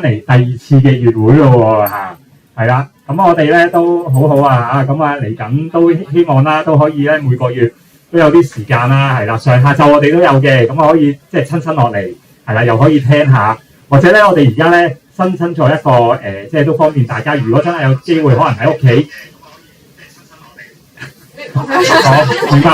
嚟第2次嘅月會咯喎嚇，係啦，咁我哋咧都好好啊嚇，咁啊嚟緊都希望啦，都可以咧每個月都有啲時間啦，係啦，上下晝我哋都有嘅，咁啊可以即係親身落嚟，係啦，又可以聽下，或者咧我哋而家咧新增咗一個即係都方便大家，如果真係有機會，可能喺屋企。好，明白。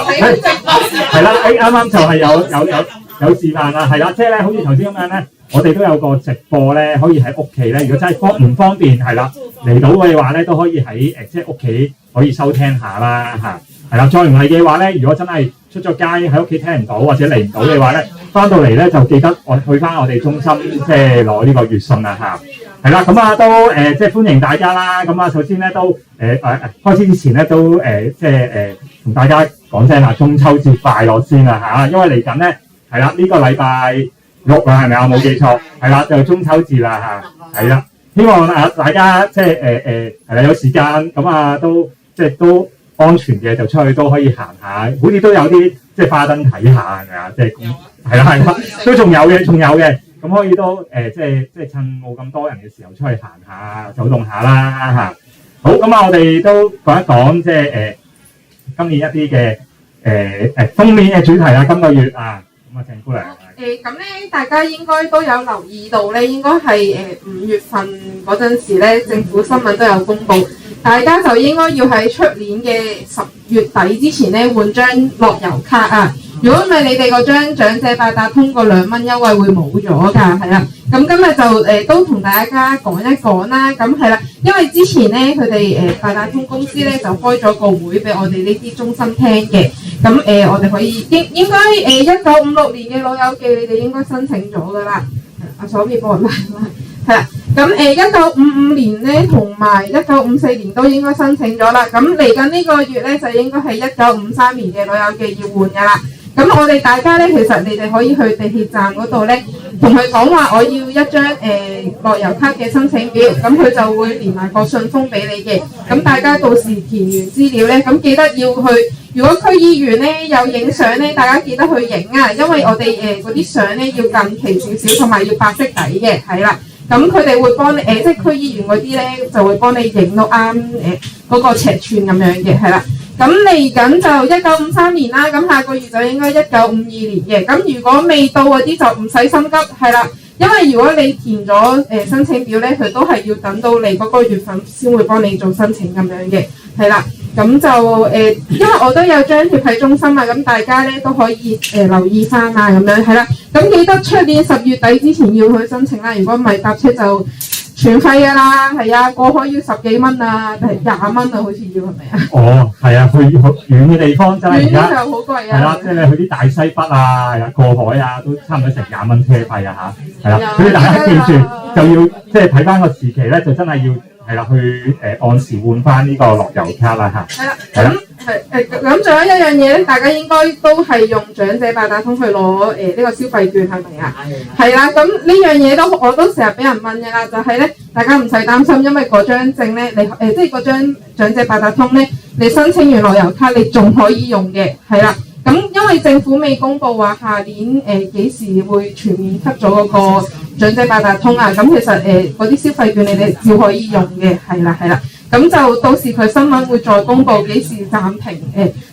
係啦，啱啱就係有示範啦，係啦，即係咧，好似頭先咁樣咧，我哋都有個直播咧，可以喺屋企咧，如果真係唔方便，係啦，嚟到嘅話咧，都可以喺即係屋企可以收聽下啦，嚇，係啦，再唔係嘅話咧，如果真係出咗街喺屋企聽唔到或者嚟唔到嘅話咧，翻到嚟咧就記得去翻我哋中心即係攞呢個月訊啦，嚇。係啦，咁啊都即係歡迎大家啦。咁啊，首先咧都開始之前咧都即係同大家講聲啦，中秋節快樂先啦嚇。因為嚟緊咧係啦，呢個禮拜6啊，係咪啊？冇記錯係啦，就中秋節啦嚇。係啦，希望大家即係係啦，有時間咁啊都即係都安全嘅就出去都可以行下，好似都有啲即係花燈睇下係咪啊？即係係啦，都仲有嘅。咁可以都即係趁冇咁多人嘅時候出去行下、走動下啦嚇。好，咁啊，我哋都講一講即係今年一啲嘅封面嘅主題啦。今個月啊，咁啊，鄭姑娘。咁咧，大家應該都有留意到咧，應該係5月份嗰陣時咧，政府新聞都有公佈，大家就應該要喺出年嘅10月底之前咧換張樂悠卡啊。如果唔係，你哋嗰張長者八達通個2蚊優惠會冇咗㗎，係啦。咁今日就都同大家講一講啦。咁係啦，因為之前咧佢哋八達通公司咧就開咗個會俾我哋呢啲中心聽嘅。咁我哋可以應該1956年嘅老友記，你哋應該申請咗㗎啦。阿左邊幫我拉啦，係啦。咁1955年咧同埋1954年都應該申請咗啦。咁嚟緊呢個月咧就應該係1953年嘅老友記要換㗎啦。咁我哋大家咧，其實你哋可以去地鐵站嗰度咧，同佢講話我要一張樂悠卡嘅申請表，咁佢就會連埋個信封俾你嘅。咁大家到時填完資料咧，咁記得要去。如果區議員咧有影相咧，大家記得去影啊，因為我哋嗰啲相咧要近期少少，同埋要白色底嘅，係啦。咁佢哋會幫你即係區議員嗰啲咧，就會幫你影到啱嗰個尺寸咁樣嘅，係啦。咁嚟緊就1953年啦，咁下個月就應該1952年嘅。咁如果未到嗰啲就唔使心急，係啦，因為如果你填咗申請表咧，佢都係要等到你嗰個月份先會幫你做申請咁樣嘅，係啦。咁就因為我都有張貼喺中心啊，咁大家咧都可以留意翻啊，咁樣係啦。咁記得出年10月底之前要去申請啦，如果唔係搭車就全費㗎啦，係啊，過海要10幾蚊啊，定係20蚊啊，好似要係咪啊？哦，係啊，去遠嘅地方真係而家遠就好貴啊。係啦，即係你去啲大西北啊，係啦，過海啊，都差唔多成20蚊車費啊嚇，係啦，所以大家記住就要即係睇翻個時期咧，就真係要係啦，去按時換翻呢個樂悠卡啦嚇。係啦，咁仲有一樣嘢咧，大家應該都係用長者八達通去攞呢個消費券係咪啊？係啦，咁呢樣嘢我都成日俾人問嘅啦，就係咧，大家唔使擔心，因為嗰張證咧，你即係嗰張長者八達通咧，你申請完樂悠卡，你仲可以用嘅，係啦。咁因為政府未公布話下年幾時會全面cut咗嗰個長者八達通啊，咁其實嗰啲消費券你哋照可以用嘅，係啦。咁就到時佢新聞會再公布幾時暫停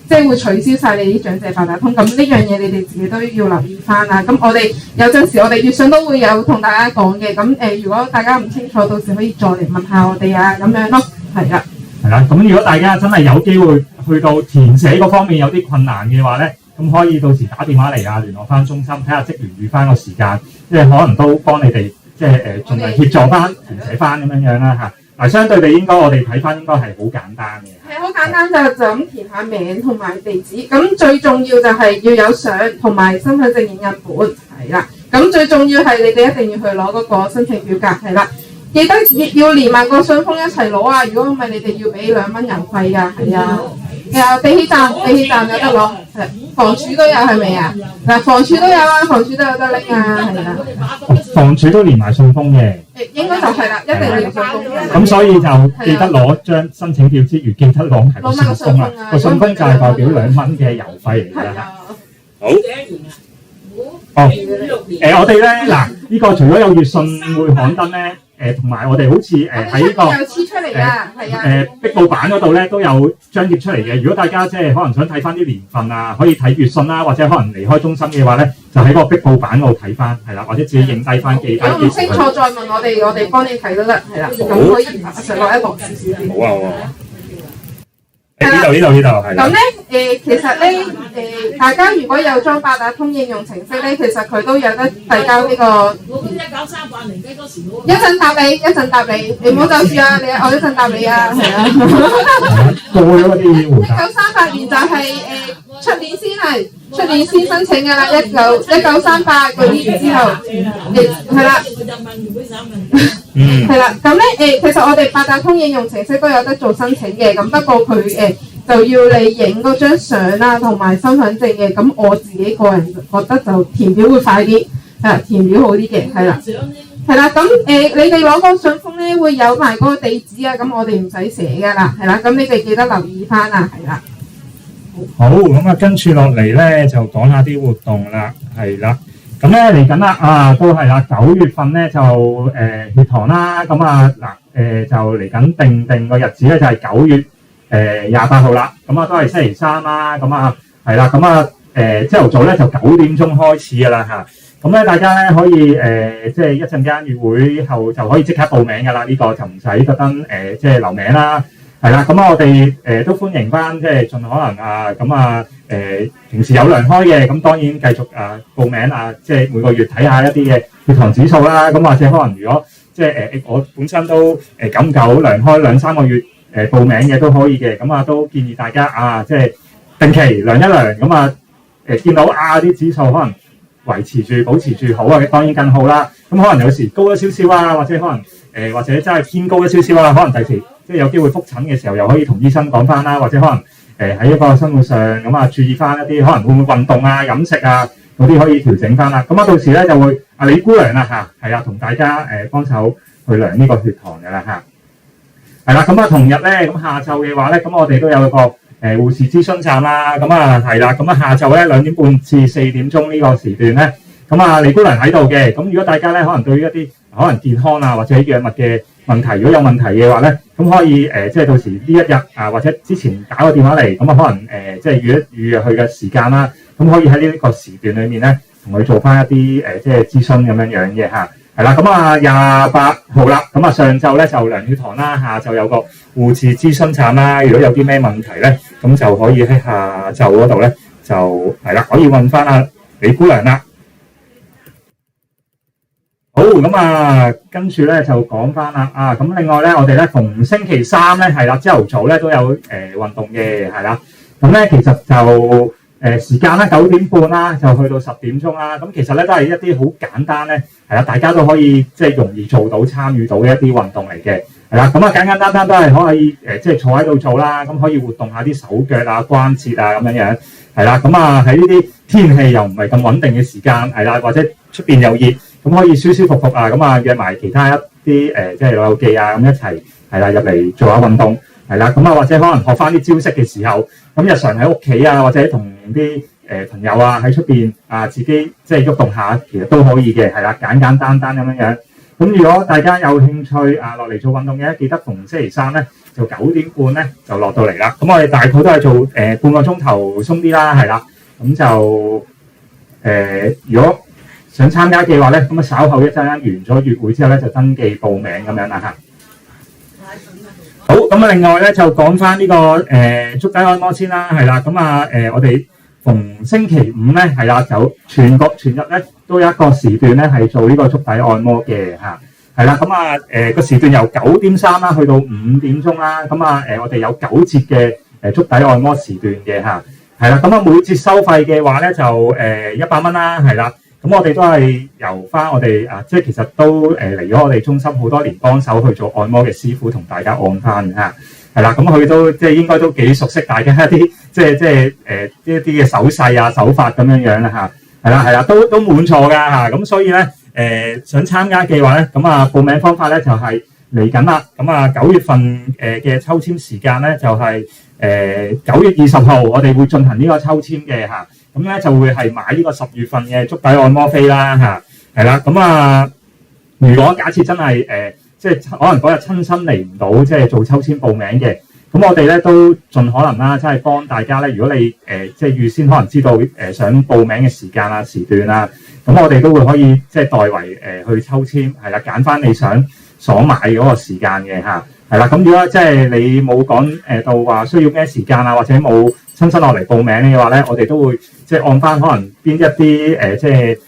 即係會取消晒你啲長者八達通。咁呢樣嘢你哋自己都要留意翻啦。咁我哋有陣時我哋月訊都會有同大家講嘅。咁如果大家唔清楚，到時可以再嚟問下我哋啊，咁樣咯，係啦。係啦，咁如果大家真係有機會去到填寫嗰方面有啲困難嘅話咧，咁可以到時打電話嚟啊，聯絡翻中心，睇下職員預翻個時間，即係可能都幫你哋即係盡量協助翻填寫翻咁樣啦嚇。嗱，相對地應該我哋睇翻應該係好簡單嘅。係好簡單就咁填下名同埋地址，咁最重要就係要有相同埋身份證影印本，係啦。咁最重要係你哋一定要去攞嗰個申請表格，係啦。記得要連埋個信封一齊攞啊！如果唔係，你哋要俾2蚊郵費㗎，係啊。地鐵站有得攞，係房署都有係咪啊？嗱，房署都有啊，房署都有得拎啊，係啦。房署都連埋信封嘅。應該就係啦，一定要信封嘅。咁所以就記得攞張申請表之餘，記得攞埋個信封啦。個信封就係代表2蚊嘅郵費嚟㗎啦。好。我哋咧嗱，呢個除咗有月訊會刊登咧，同埋我哋好似喺呢個有黐出嚟㗎，係啊。壁報版嗰度咧都有張貼出嚟嘅。如果大家即係可能想睇翻啲年份啊，可以睇月訊啦，或者可能離開中心嘅話咧，就喺個壁報版嗰度睇翻，係啦，或者自己影低翻記低。有唔清楚再問我哋幫你睇都得，係啦。咁可以上落一落少少。好啊好啊。呢度係。咁咧其實咧大家如果有裝八達通應用程式咧，其實佢都有得遞交呢個。一陣答你，你唔好走住啊！我一陣答你啊，係啊。過咗嗰啲。1938年就係出年先申請㗎啦，1938嗰啲之後，係啦。係啦，咁咧其實我哋八達通應用程式都有得做申請嘅，咁不過佢就要你影嗰張相啦，同埋身份證嘅。咁我自己個人覺得就填表會快啲，填表好啲嘅，係啦。係啦，咁你哋攞個信封咧會有埋嗰個地址啊，咁我哋唔使寫㗎啦，係啦，咁你哋記得留意翻啊，係啦。好，咁啊跟住落嚟咧就講下啲活動啦，係啦。咁咧嚟緊啦，都係啦，9月份咧就血糖啦，咁就嚟緊定個日子咧就係9月28號啦，咁都係星期三啦，咁係啦，咁朝頭早咧就9點鐘開始㗎啦嚇。咁咧大家咧可以即係一陣間預會後就可以即刻報名㗎啦，呢個就唔使特登即係留名啦，係啦。咁我哋都歡迎翻即係盡可能平時有糧開嘅，咁當然繼續報名即係每個月睇下一啲嘅血糖指數啦。咁或者可能如果即係我本身都久唔久糧開2-3個月報名嘅都可以嘅，咁都建議大家即係定期量一量，咁見到啲指數可能維持住保持住好啊，當然更好啦。咁可能有時高咗少少或者可能或者真係偏高咗少少可能第時即係有機會覆診嘅時候又可以同醫生講翻啦，或者可能喺一個生活上咁注意翻一啲可能會唔會運動飲食嗰啲可以調整翻啦。咁到時咧就會李姑娘啦係啊，同大家幫手去量呢個血糖嘅啦嚇。係啦，咁同日咧咁下晝嘅話咧，咁我哋都有一個護士諮詢站啦，咁係啦，咁下晝咧2點半至4點鐘呢個時段咧，咁李姑娘喺度嘅。咁如果大家咧可能對於一啲可能健康或者藥物嘅問題，如果有問題嘅話咧，咁可以即係到時呢一日或者之前打個電話嚟，咁可能即係預約佢嘅時間啦，咁可以喺呢個時段裏面咧同佢做翻一啲即係諮詢咁樣嘅嚇。係啦，咁28號啦，咁上晝咧就量血糖啦，下晝有個護士諮詢站啦。如果有啲咩問題咧，咁就可以喺下晝嗰度咧就係啦，可以問翻李姑娘啦。好，咁跟住咧就講翻啦，咁另外咧我哋咧逢星期三咧係啦，朝頭早咧都有運動嘅，係啦，咁咧其實就時間咧9點半啦，就去到10點鐘啦。咁其實咧都係一啲好簡單咧，係啦，大家都可以即係容易做到參與到嘅一啲運動嚟嘅，係啦。咁簡簡單單都係可以即係坐喺度做啦，咁可以活動下啲手腳關節咁樣，係啦。咁喺呢啲天氣又唔係咁穩定嘅時間，係啦，或者出邊又熱，咁可以舒舒服服咁約埋其他一啲即係老友記咁一齊係啦入嚟做下運動。係啦，咁或者可能學翻啲招式嘅時候，咁日常喺屋企或者同啲朋友喺出邊自己即係喐動下，其實都可以嘅，係啦，簡簡單單咁樣。咁如果大家有興趣落嚟做運動嘅，記得逢星期三咧就9點半咧就落到嚟啦。咁我哋大概都係做半個鐘頭鬆啲啦，係啦。咁就如果想參加嘅話咧，咁稍後一陣間完咗月會之後咧就登記報名咁樣啦嚇。好，咁另外咧就講翻呢個足底按摩先啦，係啦，咁我哋逢星期5咧係啦，就全日咧都有一個時段咧係做呢個足底按摩嘅嚇，係啦，咁個時段由9點3啦去到5點鐘啦，咁我哋有9節嘅足底按摩時段嘅嚇，係啦，咁每節收費嘅話咧就100蚊啦，係啦。咁我哋都係由翻我哋即係其實都嚟咗我哋中心好多年幫手去做按摩嘅師傅同大家按翻嚇，係啦，咁佢都即係應該都幾熟悉大家一啲即係一啲嘅手勢手法咁樣啦嚇，係啦，都滿座㗎嚇，咁所以咧想參加嘅話咧，咁報名方法咧就係嚟緊啦，咁9月份嘅抽籤時間咧就係9月20號，我哋會進行呢個抽籤嘅嚇。咁咧就會係買呢個10月份嘅足底按摩飛啦嚇，係啦，咁啊，如果假設真係即係可能嗰日親身嚟唔到，即係做抽籤報名嘅，咁我哋咧都盡可能啦，即係幫大家咧。如果你即係預先可能知道想報名嘅時間啊、時段啊，咁我哋都會可以即係代為去抽籤，係啦，揀翻你所買嗰個時間嘅嚇，係啦。咁如果即係你冇講到話需要咩時間啊，或者冇親身落嚟報名嘅話咧，我哋都會即係按翻可能邊一啲即係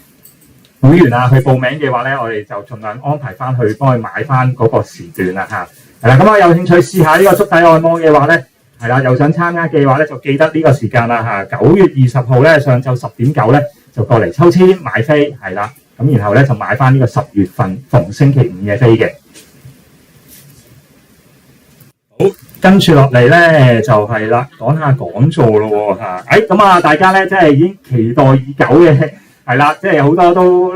會員啊去報名嘅話咧，我哋就盡量安排翻去幫佢買翻嗰個時段啦嚇。係啦，咁啊有興趣試下呢個足底按摩嘅話咧，係啦，又想參加嘅話咧，就記得呢個時間啦嚇。9月20號咧上晝10.9咧就過嚟抽籤買飛，係啦，咁然後咧就買翻呢個10月份逢星期五嘅飛嘅。好，跟住落嚟咧就係啦，講下講座咯嚇。咁啊，大家咧即係已經期待已久嘅，係啦，即係好多都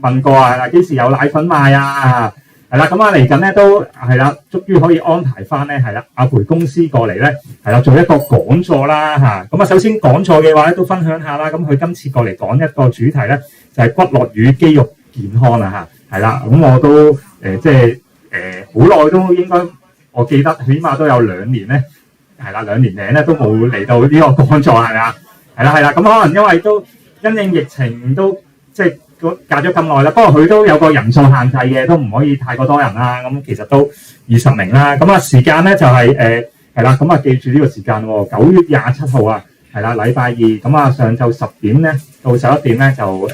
問過啊，係啦，幾時有奶粉賣啊？係啦，咁啊嚟緊咧都係啦，終於可以安排翻咧，係啦，阿培公司過嚟咧，係啦，做一個講座啦嚇。咁啊，首先講座嘅話咧，都分享下啦。咁佢今次過嚟講一個主題咧，就係骨骼與肌肉健康啊嚇。係啦，咁我都即係好耐都應該，我記得起碼都有2年咧，係啦，2年零咧都冇嚟到呢個講座係啊，係啦。咁可能因為都因應疫情都即係隔咗咁耐啦，不過佢都有個人數限制嘅，都唔可以太過多人啦。咁其實都20名啦。咁啊時間咧就係係啦，咁啊記住呢個時間喎，9月27號啊，係啦，禮拜二。咁啊上晝10點咧到11點咧就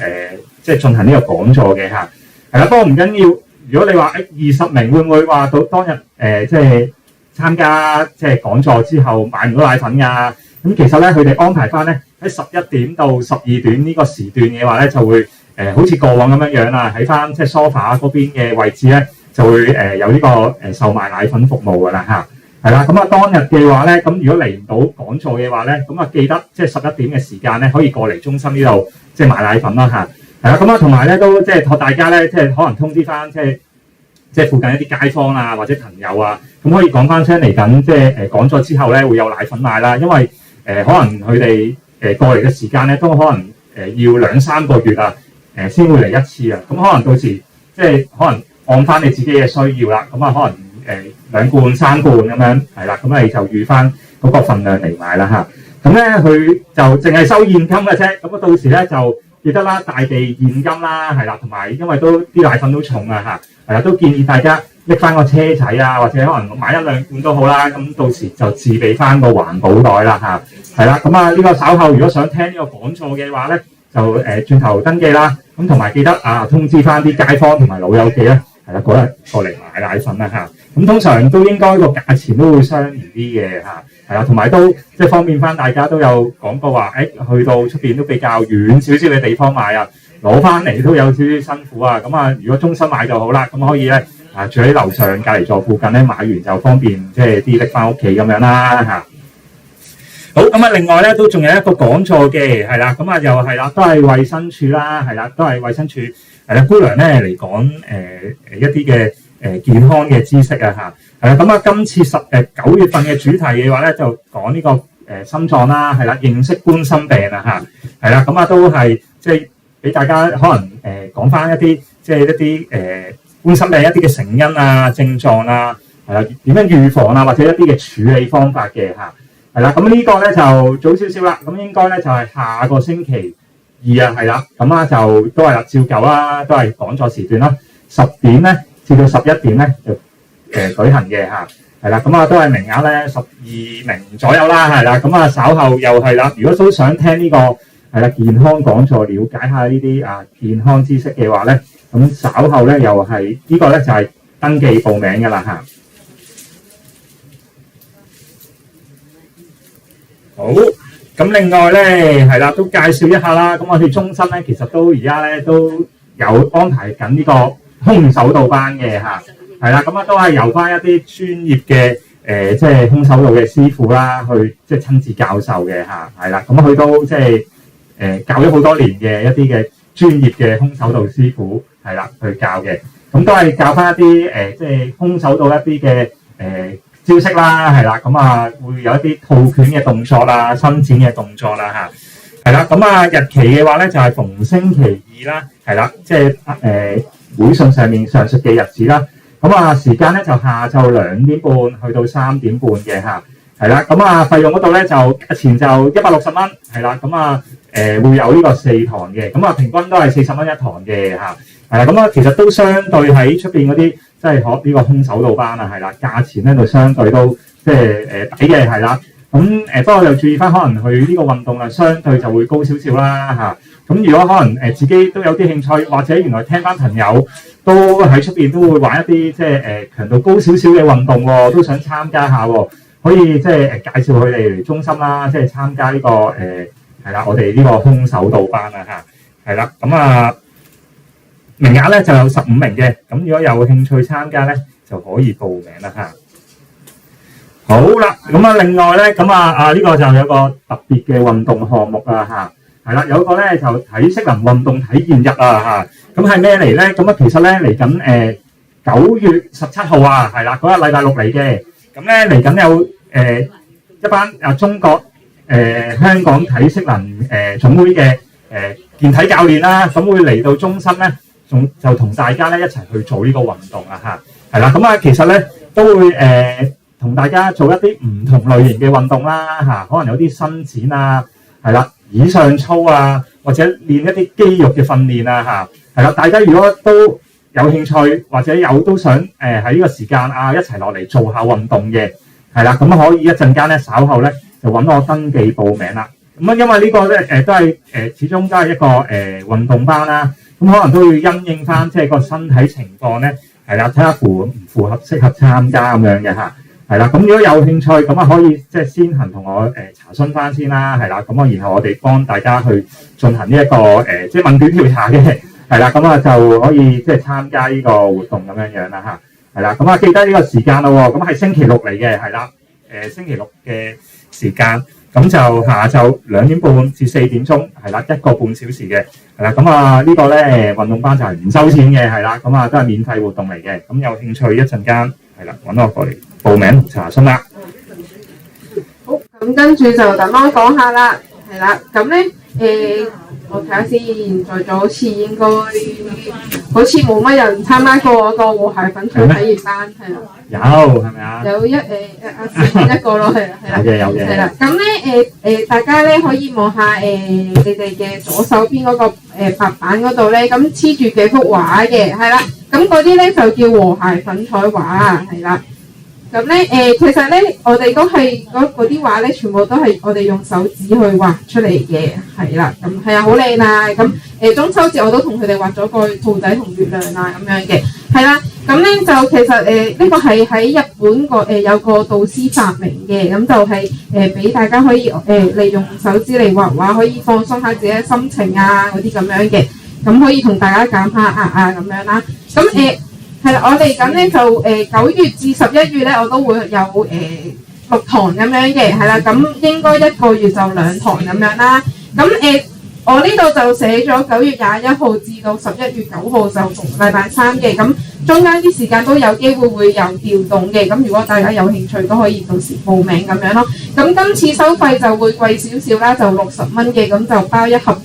即係進行呢個講座嘅嚇。係啦，不過唔緊要。如果你話20名會唔會話到當日即係參加即係講座之後買唔到奶粉㗎？咁其實咧佢哋安排翻咧喺11點到12點呢個時段嘅話咧就會好似過往咁樣啦，喺翻即係 sofa 嗰邊嘅位置咧就會有呢個售賣奶粉服務㗎啦嚇，係啦。咁啊當日嘅話咧，咁如果嚟唔到講座嘅話咧，咁啊記得即係11點嘅時間咧可以過嚟中心呢度即係買奶粉啦嚇。係啦，咁啊同埋咧都即係託大家咧，即係可能通知翻即係附近一啲街坊啊或者朋友啊，咁可以講翻聲嚟緊即係講咗之後咧會有奶粉賣啦，因為可能佢哋過嚟嘅時間咧都可能要2-3個月啊先會嚟一次啊，咁可能到時即係可能按翻你自己嘅需要啦，咁啊可能2罐3罐咁樣係啦，咁你就預翻嗰個份量嚟買啦嚇。咁咧佢就淨係收現金嘅啫，咁啊到時咧就記得啦，大地現金啦，係啦，同埋因為都啲奶粉都重啊嚇，係啦，都建議大家拎翻個車仔啊，或者可能買1-2罐都好啦，咁到時就自備翻個環保袋啦嚇，係啦，咁啊呢個稍後如果想聽呢個講座嘅話咧，就轉頭登記啦，咁同埋記得通知翻啲街坊同埋老友記咧，係啦，嗰日過嚟買奶粉啦嚇，咁通常都應該個價錢都會相宜啲嘅嚇。係啦，同埋都即係方便翻大家都有講過話，去到出邊都比較遠少少嘅地方買啊，攞翻嚟都有少少辛苦啊。咁啊，如果中心買就好啦，咁可以咧住喺樓上隔離座附近咧買完就方便，即係啲拎翻屋企咁樣啦嚇。好，咁啊，另外咧都仲有一個講座嘅，係啦，咁啊又係啦，都係衛生署啦，係啦，都係衛生署係啦姑娘咧嚟講一啲嘅健康嘅知識啊嚇。係啦，咁啊，今次9月份嘅主題嘅話咧，就講呢個心臟啦，係啦，認識冠心病啊嚇，係啦，咁啊都係即係俾大家可能講翻一啲即係一啲冠心病一啲嘅成因啊、症狀啊，係啦，點樣預防啊，或者一啲嘅處理方法嘅嚇，係啦，咁呢個咧就早少少啦，咁應該咧就係下個星期2啊，係啦，咁啊就都係啦，照舊啦，都係講座時段啦，10點咧至到11點咧就舉行嘅嚇，係啦，咁啊都係名額咧12名左右啦，係啦，咁啊稍後又係啦，如果都想聽呢個係啦健康講座，了解下呢啲健康知識嘅話咧，咁稍後咧又係呢個咧就係登記報名嘅啦嚇。好，咁另外咧係啦，都介紹一下啦，咁我哋中心咧其實都而家咧都有安排緊呢個空手道班嘅嚇。係啦，咁啊都係由翻一啲專業嘅即係空手道嘅師傅啦，去即係親自教授嘅嚇，係啦，咁佢都即係教咗好多年嘅一啲嘅專業嘅空手道師傅係啦，去教嘅，咁都係教翻一啲即係空手道一啲嘅招式啦，係啦，咁啊會有一啲套拳嘅動作啦、伸展嘅動作啦係啦，咁啊日期嘅話咧就係逢星期二啦，係啦，即係會信上面上述嘅日子啦。咁啊時間咧就下晝2點半去到3點半嘅嚇，係啦。咁啊費用嗰度咧就價錢就160蚊，係啦。咁啊會有呢個4堂嘅，咁啊平均都係40蚊一堂嘅嚇，係啦。咁啊其實都相對喺出邊嗰啲即係學呢個空手道班啊，係啦，價錢咧就相對都即係抵嘅，係啦。咁不過就注意翻，可能去呢個運動量相對就會高少少啦嚇。咁如果可能自己都有啲興趣，或者原來聽翻朋友都喺出邊都會玩一啲即係強度高少少嘅運動喎，都想參加下喎，可以即係介紹佢哋嚟中心啦，即係參加呢個係啦，我哋呢個空手道班啊嚇，係啦。咁啊名額咧就有15名嘅，咁如果有興趣參加咧就可以報名啦嚇。好啦，咁啊，另外咧，咁啊呢個就有個特別嘅運動項目啊嚇，係啦，有個咧就體適能運動體驗日啊嚇，咁係咩嚟咧？咁啊，其實咧嚟緊9月17號啊，係啦，嗰日禮拜六嚟嘅，咁咧嚟緊有一班中國香港體適能總會嘅健體教練啦，咁會嚟到中心咧，就同大家咧一齊去做呢個運動啊嚇，係啦，咁啊其實咧都會同大家做一啲唔同類型嘅運動啦嚇，可能有啲伸展啊，係啦，以上操啊，或者練一啲肌肉嘅訓練啊嚇，係啦，大家如果都有興趣或者都想喺呢個時間一齊落嚟做下運動嘅，係啦，咁可以一陣間咧稍後咧就揾我登記報名啦。咁因為呢個咧都係始終都係一個運動班啦，咁可能都要因應翻即係個身體情況咧，係啦，睇下符唔符合適合參加咁樣嘅嚇。係啦，咁如果有興趣咁可以即係先行同我查詢翻先啦，係啦，咁然後我哋幫大家去進行呢一個即係問卷調查嘅，係啦，咁就可以即係參加呢個活動咁樣樣啦嚇，係啦，咁記得呢個時間咯喎，咁係星期六嚟嘅，係啦，星期六嘅時間，咁就下晝2點半至4點鐘，係啦，1個半小時嘅，係啦，咁呢個咧運動班就係唔收錢嘅，係啦，咁都係免費活動嚟嘅，咁有興趣一陣間係啦揾我過嚟報名同查詢啦。好，咁跟住就等我講下啦，係啦，咁咧我睇下先，在座好似應該好似冇乜人參加過嗰個和諧粉彩體驗班，係啦。有係咪啊？有一個咯，係啦，係啦。有嘅。係啦，咁咧大家咧可以望下你哋嘅左手邊嗰個白板嗰度咧，咁黐住幾幅畫嘅，係啦。咁嗰啲咧就叫和諧粉彩畫，係啦。咁咧其實咧我哋都係嗰啲畫咧，全部都係我哋用手指去畫出嚟嘅，係啦。咁係啊，好靚啊！咁中秋節我都同佢哋畫咗個兔仔同月亮啊咁樣嘅，係啦。咁咧就其實呢個係喺日本有個導師發明嘅，咁就係俾大家可以利用手指嚟畫畫，可以放鬆下自己嘅心情啊嗰啲咁樣嘅，咁可以同大家減下壓啊咁樣啦。咁係啦，我哋咁咧就9月至11月咧，我都會有6堂咁樣嘅，係啦，咁應該1個月就2堂咁樣啦。咁我呢度就寫咗9月21號至到11月9號就逢禮拜3嘅，咁中間啲時間都有機會有調動嘅，咁如果大家有興趣都可以到時報名咁樣咯。咁今次收費就會貴少少啦，就60蚊嘅，咁就包一盒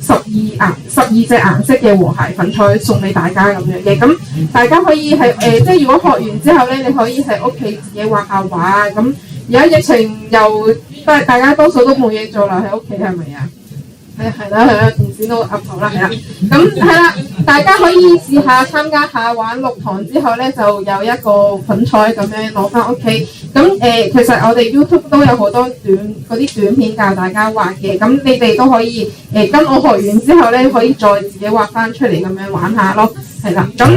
12隻顏色嘅和諧粉彩送俾大家咁樣嘅，咁大家可以係即係如果學完之後咧，你可以喺屋企自己畫下畫。咁而家疫情又大家多數都冇嘢做啦，喺屋企係咪啊？係啦，同時都噏頭啦，係啦。咁係啦，大家可以試下參加下，玩6堂之後咧，就有一個粉彩咁樣攞翻屋企。咁其實我哋 YouTube 都有好多嗰啲短片教大家畫嘅，咁你哋都可以跟我學完之後咧，可以再自己畫翻出嚟咁樣玩下咯，係啦。咁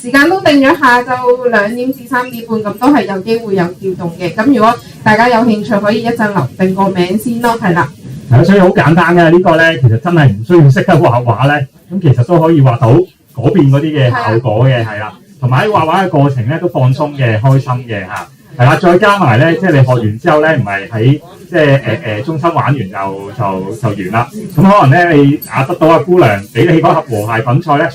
時間都定咗下晝2點至3點半，咁都係有機會有調動嘅。咁如果大家有興趣，可以一陣留定個名先咯，係啦。係啊，所以好簡單嘅呢個咧，其實真係唔需要識得畫畫咧，咁其實都可以畫到嗰邊嗰啲嘅效果嘅，係啦。同埋喺畫畫嘅過程咧都放鬆嘅、開心嘅嚇，係啦。再加埋咧，即係你學完之後咧，唔係喺即係中心玩完就完啦。咁可能咧你得到阿姑娘俾你嗰盒和諧粉彩咧，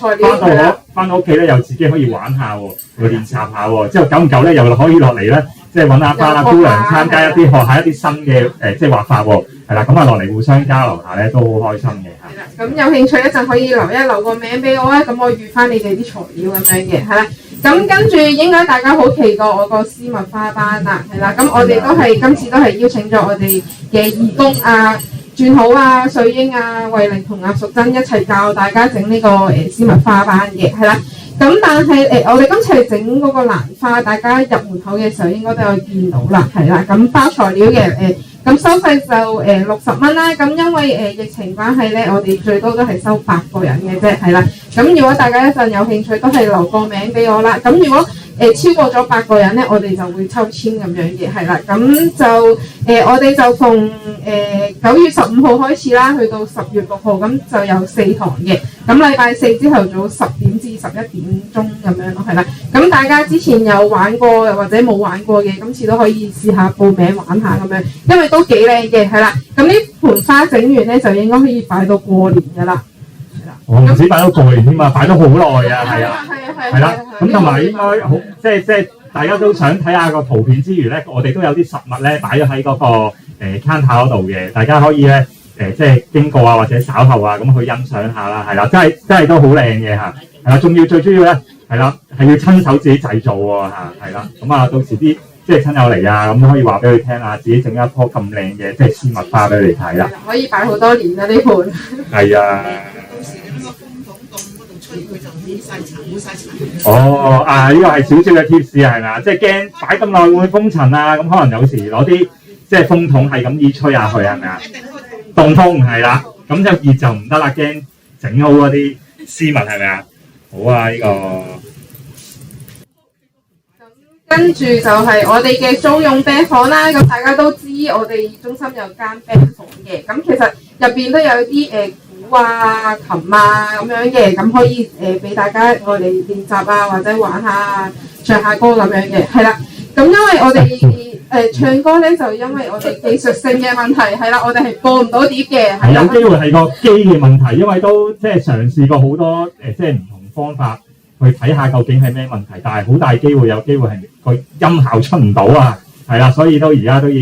翻到屋企咧又自己可以玩下喎，去練習下喎。之後久唔久咧又可以落嚟咧，即係揾阿姑娘參加學下一啲新嘅即係畫法喎。係係啦，咁啊落嚟互相交流下咧都好開心嘅嚇。係啦，咁有興趣一陣可以留個名俾我啊，咁我預翻你哋啲材料咁樣嘅，係啦。咁跟住應該大家好期待我個絲襪花班啦，係啦。咁我哋今次都係邀請咗我哋嘅義工啊、轉好啊、水英啊、慧玲同阿淑珍一齊教大家整呢個絲襪花班嘅，係啦。咁但係我哋今次係整嗰個蘭花，大家入門口嘅時候應該都有見到啦，係啦。咁包材料嘅咁收費就60蚊啦。咁因為疫情關係咧，我哋最多都係收8個人嘅啫，係啦。咁如果大家一陣有興趣，都係留個名俾我啦。咁如果超過咗8個人咧，我哋就會抽籤咁樣嘅，係啦。咁就我哋就從9月15號開始啦，去到10月6號，咁就有4堂嘅。咁禮拜4朝頭早10點至11點鐘咁樣咯，係啦。咁大家之前有玩過或者冇玩過嘅，今次都可以試下報名玩下咁樣，因為都幾靚嘅，係啦。咁呢盆花整完咧，就應該可以擺到過年㗎啦。我唔止擺到過年添嘛，擺咗好耐啊，係啊，係啦。咁同埋應該好，即係大家都想睇下個圖片之餘咧，我哋都有啲實物咧擺咗喺嗰個counter 嗰度嘅，大家可以咧即係經過啊或者稍後啊咁去欣賞下啦，係啦，真係都好靚嘅嚇，係啦，仲要最主要咧係啦，係要親手自己製造喎嚇，係啦，咁啊到時啲即係親友嚟啊，咁可以話俾佢聽啊，自己整一棵咁靚嘅即係絲襪花俾你睇啦，可以擺好多年啦呢盤。係啊。佢就起晒塵，冇晒塵。哦，呢個係少少嘅 tips 係咪啊？即係驚擺咁耐會唔會封塵啊？咁可能有時攞啲即係風筒係咁意吹下去係咪啊？凍風係啦，咁就熱就唔得啦，驚整好嗰啲絲襪係咪啊？好啊，呢個。跟住就係我哋嘅租用 band 房啦，咁大家都知我哋中心有間 band 房嘅，咁其實入邊都有啲鼓啊、琴啊咁樣嘅，咁可以俾大家我哋練習啊，或者玩下、唱下歌咁樣嘅，係啦。咁因為我哋唱歌咧，就因為我哋技術性嘅問題，係啦，我哋係播唔到碟嘅，係啦。有機會係個機嘅問題，因為都即係嘗試過好多即係唔同方法。去睇下究竟係咩問題，但係好大機會有機會係個音效出唔到啊，係啦，所以都而家都要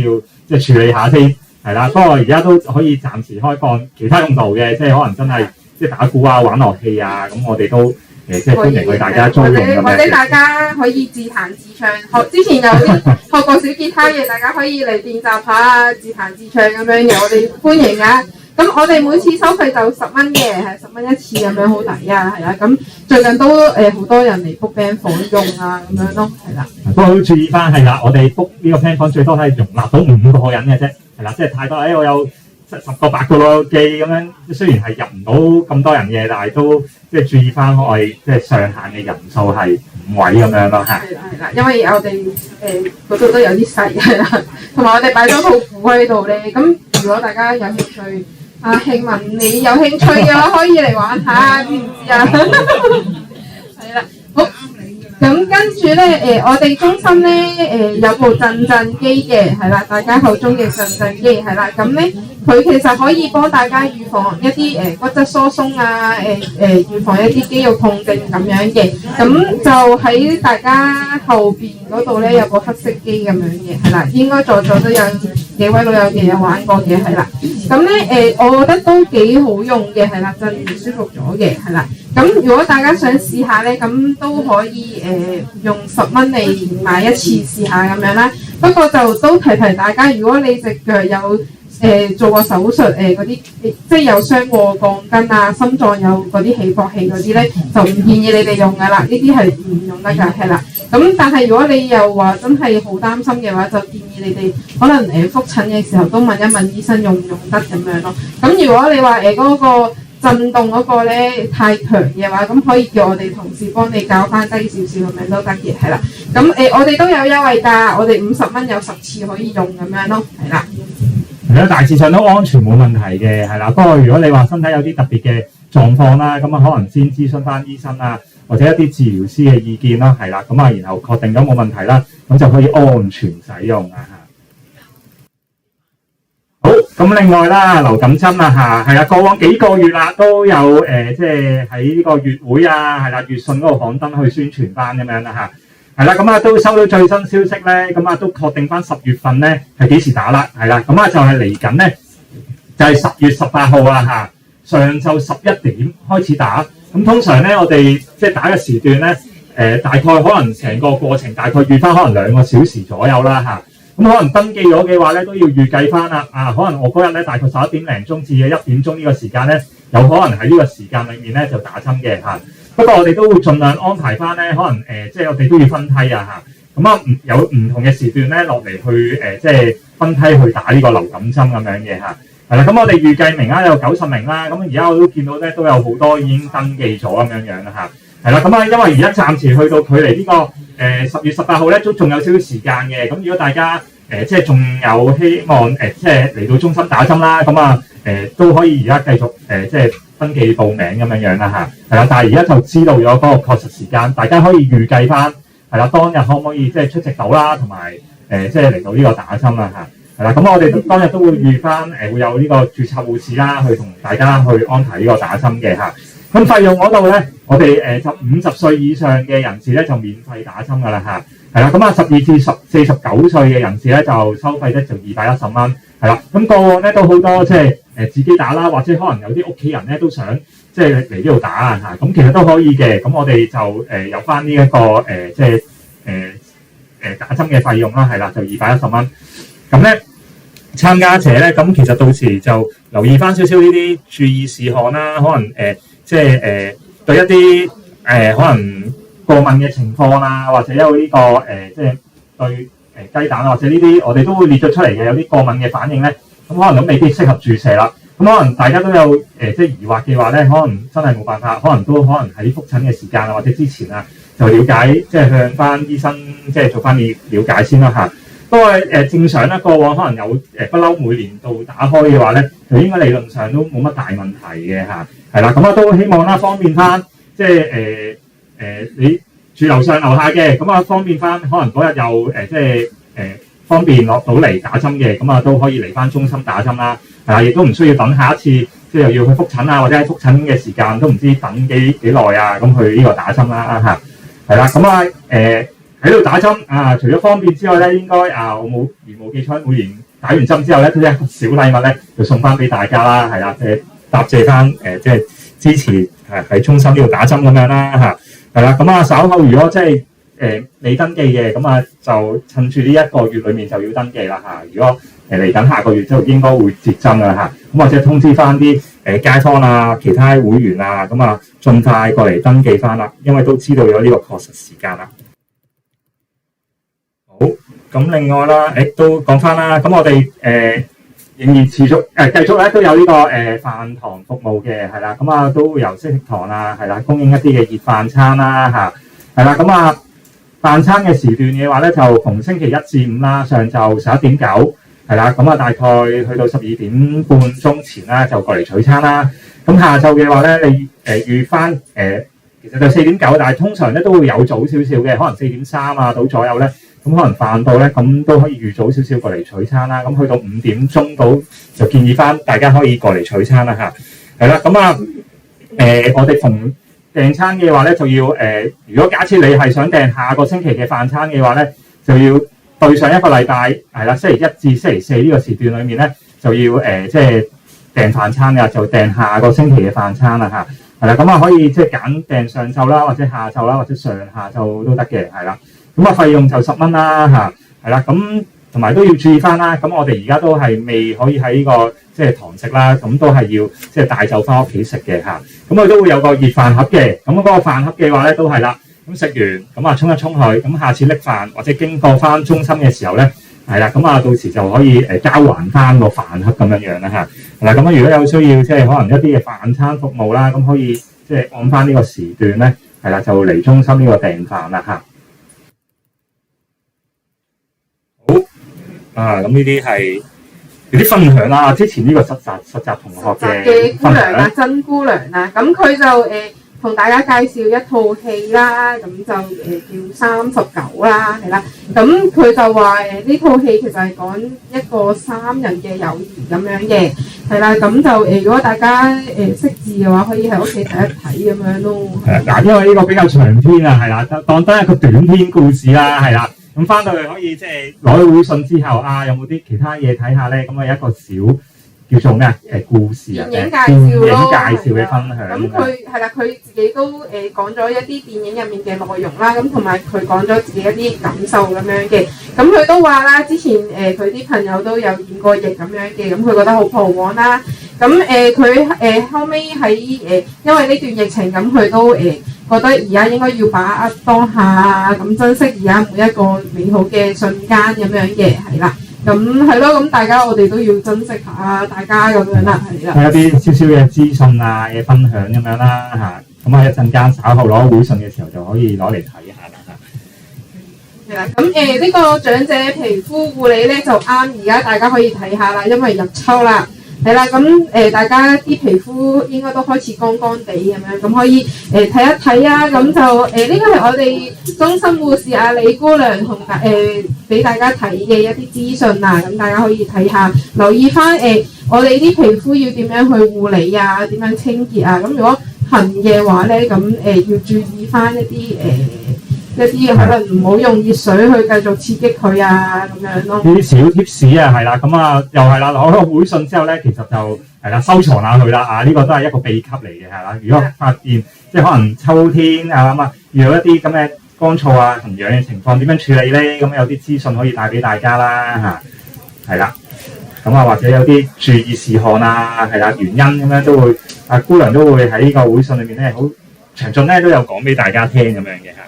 即係處理下先，係啦。不過而家都可以暫時開放其他用途嘅，即係可能真係即係打鼓啊、玩樂器啊，咁我哋都即係歡迎佢大家租用咁樣。或者大家可以自彈自唱，之前有啲學過小吉他嘅，大家可以嚟練習下自彈自唱咁樣嘅，我哋歡迎啊！咁我哋每次收費就10蚊嘅，係10蚊一次咁樣，好抵啊，係啦。咁最近都好多人嚟 book band 房用啊，咁樣咯，係啦。不過都注意翻係啦，我哋 book 呢個 band 房最多係容納到5個人嘅啫，係啦，即係太多。我有10個8個咯機咁樣，雖然係入唔到咁多人嘅，但係都即係注意翻我哋即係上限嘅人數係5位咁樣咯嚇。係啦，因為我哋嗰度都有啲細係啦，同埋我哋擺咗套鼓喺度咧。咁如果大家有興趣，阿慶文你有興趣嘅話，可以嚟玩下，知唔知啊？係啦，好。咁跟住咧，我哋中心咧，有部震震機嘅，係啦，大家口中嘅震震機，係啦。咁咧，佢其實可以幫大家預防一啲骨質疏鬆啊，預防一啲肌肉痛症咁樣嘅。咁就喺大家後邊嗰度咧，有個黑色機咁樣嘅，係啦，應該在座都有幾位老友記有玩過嘅，係啦。咁咧，我覺得都幾好用嘅，係啦，震完舒服咗嘅，係啦。咁如果大家想試下咧，咁都可以用10蚊嚟買一次試下咁樣啦。不過就都提大家，如果你隻腳有做過手術嗰啲，即係有傷過鋼筋啊、心臟有嗰啲起搏器嗰啲咧，就唔建議你哋用噶啦。呢啲係唔用得㗎，係啦。咁但係如果你又話真係好擔心嘅話，就建議你哋可能覆診嘅時候都問一問醫生用唔用得咁樣咯。咁如果你話嗰個震動嗰個咧太強嘅話，咁可以叫我哋同事幫你校翻低少少咁樣都得嘅，係啦。咁我哋都有優惠㗎，我哋50蚊有10次可以用咁樣咯，係啦。係啦，大致上都安全冇問題嘅，係啦。不過如果你話身體有啲特別嘅狀況啦，咁啊可能先諮詢翻醫生啦，或者一啲治療師嘅意見啦，係啦。咁啊，然後確定咗冇問題啦，咁就可以安全使用啊。好，咁另外啦，流感針啊嚇，係啦，過往幾個月啦都有即係喺呢個月會啊，係啦，月訊嗰度刊登去宣傳翻咁樣啦嚇，係啦，咁啊都收到最新消息咧，咁啊都確定翻10月份咧係幾時打啦，係啦，咁啊就係嚟緊咧就係10月18號啊上晝11點開始打。咁通常咧，我哋即係打嘅時段咧，大概可能成個過程大概預翻可能2個小時左右啦咁可能登記咗嘅話咧，都要預計翻啦。可能我嗰日咧大概11點零鐘至1點鐘呢個時間咧，有可能喺呢個時間裏面咧就打針嘅不過我哋都會盡量安排翻咧，可能即係我哋都要分梯有唔同嘅時段咧落嚟去即係分梯去打呢個流感針咁樣嘅係啦。咁我哋預計名額有90名啦。咁而家我都見到咧都有好多已經登記咗咁樣啦係啦。因為而家暫時去到距離呢個10月18號咧都仲有少少時間嘅。咁如果大家即係仲有希望即係嚟到中心打針啦，都可以而家繼續即係登記報名咁樣啦係啦。但係而家就知道咗嗰個確實時間，大家可以預計翻係啦，當日可唔可以即係出席到啦，同埋即係嚟到呢個打針啦係啦。咁我哋當日都會預翻會有呢個註冊護士啦，去同大家去安排呢個打針嘅咁費用嗰度咧，我哋就50歲以上嘅人士咧就免費打針噶啦係啦。12至49歲嘅人士咧就收費咧就210蚊係啦。個案咧都好多即係自己打啦，或者可能有啲屋企人咧都想即係嚟呢度打咁其實都可以嘅。咁我哋就有翻呢一個即係打針嘅費用啦，係啦，就210蚊。咁咧參加者咧，咁其實到時就留意翻少少呢啲注意事項啦，可能即係對一啲可能過敏嘅情況啦，或者有呢個即係對雞蛋或者呢啲我哋都會列咗出嚟嘅，有啲過敏嘅反應咧，咁可能都未必適合注射啦。咁可能大家都有即係疑惑嘅話咧，可能真係冇辦法，可能喺覆診嘅時間啊，或者之前啊，就了解即係向翻醫生即係做翻啲了解先啦不過正常咧，過往可能有不嬲每年度打開嘅話咧，就應該理論上都冇乜大問題嘅係啦。咁都希望啦，方便翻即係你住樓上樓下嘅，咁方便翻，可能嗰日又即係方便落到嚟打針嘅，咁都可以嚟翻中心打針啦。亦都唔需要等下一次，即係又要去覆診啊，或者喺覆診嘅時間都唔知等幾耐咁去呢個打針啦係啦。喺度打針除咗方便之外咧，應該我冇記錯，每年打完針之後咧，都有一個小禮物咧，就送翻俾大家啦，係啦，答謝翻即係支持喺中心呢度打針咁樣啦係啦。稍後如果即係未登記嘅，就趁住呢一個月裏面就要登記啦如果嚟緊下個月就應該會接針啦咁或者通知翻啲街坊啊、其他會員啊，盡快過嚟登記翻啦，因為都知道有呢個確實時間啦。好，咁另外啦，都講翻啦，咁我哋仍然持續繼續咧都有呢個飯堂服務嘅，係啦，都會由惜食堂啦，係啦，供應一啲嘅熱飯餐啦係啦，飯餐嘅時段嘅話咧，就逢星期1至5啦，上晝11點9，係啦，大概去到12點半鐘前啦，就過嚟取餐啦。咁下晝嘅話咧，你預翻其實就4點9，但係通常咧都會有早少少嘅，可能4點3到左右咧，咁可能飯到咧，咁都可以預早少少過嚟取餐啦。咁去到5點鐘到就建議翻大家可以過嚟取餐啦係啦，我哋逢訂餐嘅話咧，就要如果假設你係想訂下個星期嘅飯餐嘅話咧，就要對上一個禮拜係啦，星期1至星期4呢個時段裏面咧，就要即係訂飯餐㗎，就訂下個星期嘅飯餐啦係啦，可以即係揀訂上晝啦，或者下晝啦，或者上下晝都得嘅，係啦。費用就10蚊啦係啦。咁同埋都要注意翻啦。咁我哋而家都係未可以喺呢個即係堂食啦，咁都係要即係帶走翻屋企食嘅咁佢都會有個熱飯盒嘅。咁嗰個飯盒嘅話咧都係啦。咁食完沖一沖佢，咁下次拎飯或者經過翻中心嘅時候咧，係啦，到時就可以交還翻個飯盒咁樣啦係啦。如果有需要即係可能一啲嘅飯餐服務啦，咁可以即係按翻呢個時段咧，係啦，就嚟中心呢個訂飯啦咁呢啲係有啲分享啦。之前呢個實習同學嘅姑娘啊，曾姑娘啊，咁佢就同大家介紹一套戲啦，咁就叫39啦，係啦。咁佢就話呢套戲其實係講一個3人嘅友誼咁樣嘅，係啦。咁就如果大家識字嘅話，可以喺屋企睇一睇咁樣咯。嗱，因為呢個比較長篇啊，係啦，當得一個短篇故事啦，係啦。咁翻到去可以即係攞去會信之後有冇啲其他嘢睇下咧？咁有一個小叫做咩啊？故事啊，電影介紹咯，電影介紹嘅分享。咁佢係啦，佢自己都講咗一啲電影入面嘅內容啦，咁同埋佢講咗自己一啲感受咁樣嘅。咁佢都話啦，之前佢啲朋友都有染過疫咁樣嘅，咁佢覺得好彷徨啦。咁佢後尾喺因為呢段疫情，咁佢都覺得而家應該要把握當下，咁珍惜而家每一個美好嘅瞬間咁樣嘅，係啦。咁係咯，咁大家我哋都要珍惜下大家咁樣啦，係啦。有啲少少嘅資訊啊嘅分享咁樣啦嚇，咁啊一陣間稍後攞會訊嘅時候就可以攞嚟睇下啦嚇。係啦，咁呢個長者皮膚護理咧就啱而家大家可以睇下啦，因為入秋啦。係啦，咁大家啲皮膚應該都開始乾乾地咁樣，咁可以睇一睇啊。咁就呢個係我哋中心護士阿李姑娘同俾大家睇嘅一啲資訊啊。咁大家可以睇下，留意翻我哋啲皮膚要點樣去護理啊，點樣清潔啊。咁如果痕嘅話咧，咁要注意翻一啲可能唔好用熱水去繼續刺激佢啊，咁樣咯。呢啲小貼士啊，係啦，咁啊又係啦，攞咗會訊之後咧，其實就係啦，收藏下佢啦啊，呢個都係一個秘笈嚟嘅，係啦。如果發現即係可能秋天啊咁啊，遇到一啲咁嘅乾燥啊、痕癢嘅情況，點樣處理咧？咁有啲資訊可以帶俾大家啦嚇，係啦。咁啊，或者有啲注意事項啊，係啦，原因咁樣都會姑娘都會喺呢個會訊裏面咧，好詳盡咧都有講俾大家聽咁樣嘅嚇。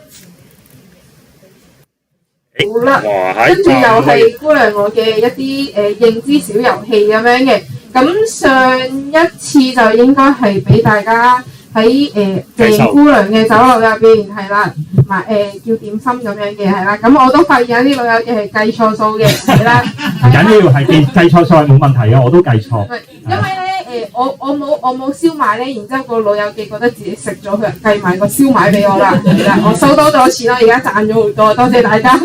好啦，跟住又係姑娘我嘅一啲認知小遊戲咁樣嘅。咁上一次就應該係俾大家喺鄭姑娘嘅酒樓入邊係啦，買叫點心咁樣嘅係啦。咁我都發現有啲老友嘅係計錯數嘅係啦。唔緊要，係計錯數係冇問題嘅，我都計錯。因為咧我冇燒賣咧，然之後個老友記覺得自己食咗佢，計埋個燒賣俾我啦，係啦，我收多咗錢啦，而家賺咗好多，多謝大家。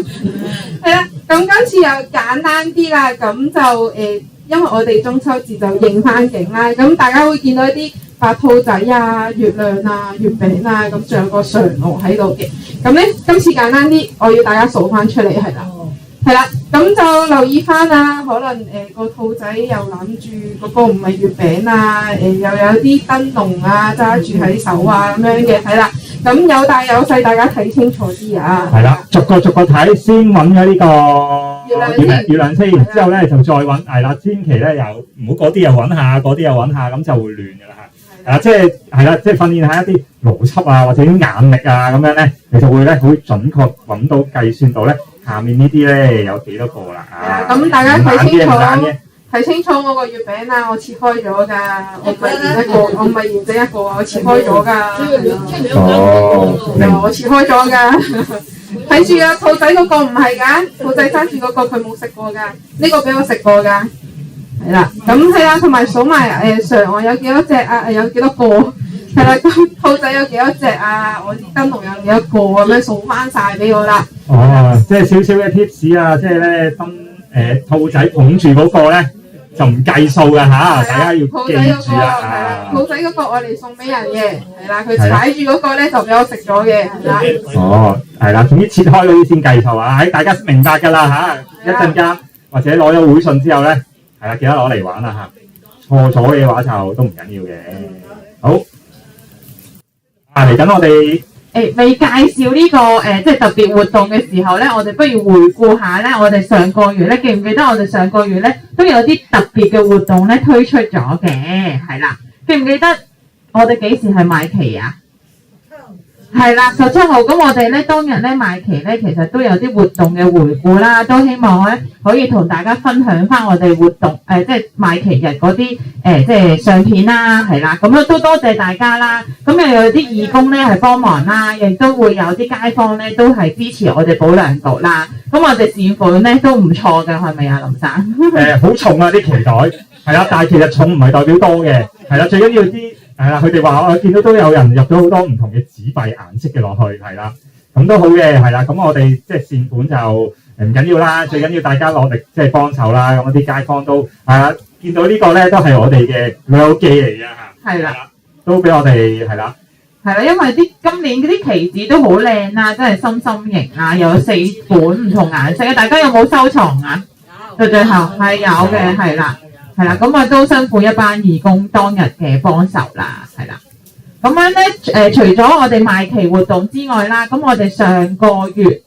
係啦，咁今次又簡單啲啦，咁就因為我哋中秋節就應翻景啦，咁大家會見到一啲白兔仔啊、月亮啊、月餅啊，咁仲有個嫦娥喺度嘅。咁咧今次簡單啲，我要大家數翻出嚟係啦。係啦，咁就留意翻啊，可能個兔仔又攬住嗰個唔係月餅啊，又有啲燈籠啊揸住喺手啊咁樣嘅，係啦，咁有大有細，大家睇清楚啲啊。係啦，逐個睇，先揾咗呢個月亮先，之後咧就再揾，係啦，千祈咧又唔好嗰啲又揾下，嗰啲又揾下，咁就會亂㗎啦嚇。即係係啦，即係訓練下一啲邏輯啊，或者啲眼力啊咁樣咧，你就會咧好準確揾到計算到咧。下面呢啲咧有幾多個啦？咁大家睇清楚我個月餅啊！我切開咗㗎，我唔係完一個，我唔係完整一個，我切開咗㗎。我切開咗㗎。睇住啊，兔仔嗰個唔係㗎，兔仔揸住嗰個佢冇食過㗎，呢個俾我食過㗎。係啦，咁係啦，同埋數埋嫦娥有幾多隻啊？有幾多個？係啦，兔仔有幾多隻啊？我啲燈籠有幾多個咁樣數翻晒俾我啦。即係少少嘅 tips 啊，即係咧兔仔捧住嗰個咧就唔計數㗎嚇，大家要記住啦。兔仔嗰個我哋送俾人嘅，係啦，佢踩住嗰個咧就俾我食咗嘅，係啦。係啦，總之切開嗰啲先計數啊！大家明白㗎啦嚇，一陣間或者攞咗會訊之後咧，係啦，記得攞嚟玩啦嚇。錯咗嘅話就都唔緊要嘅。好。嚟緊我哋未介紹呢個即係特別活動嘅時候咧，我哋不如回顧下咧，我哋上個月咧，記唔記得我哋上個月咧都有啲特別嘅活動咧推出咗嘅，係啦，記唔記得我哋幾時係賣旗啊？係啦，17號，咁我哋咧當日咧賣旗咧，其實都有啲活動嘅回顧啦，都希望咧可以同大家分享翻我哋活動即係賣旗日嗰啲即係相片啦，係啦，咁都多謝大家啦。咁又有啲義工咧係幫忙啦，亦都會有啲街坊咧都係支持我哋保良局啦。咁我哋善款咧都唔錯㗎，係咪啊，林生？好重啊啲旗袋，係啦，但係其實重唔係代表多嘅，係啦，最緊要啲。係啦，佢哋話我見到都有人入咗好多唔同嘅紙幣顏色嘅落去，係啦，咁都好嘅，係啦，咁我哋即係善款就唔緊要啦，最緊要大家落力即係幫手啦，咁啲街坊都見到呢個咧都係我哋嘅老友記嚟嘅嚇，係啦，都俾我哋係啦，係啦，因為今年嗰啲旗子都好靚啦，真係心心形啊，又有4款唔同顏色嘅，大家有冇收藏啊？到最後係有嘅，係啦。係啦，咁啊都辛苦一班義工當日嘅幫手啦，係啦。咁樣咧除咗我哋賣旗活動之外啦，咁我哋上個月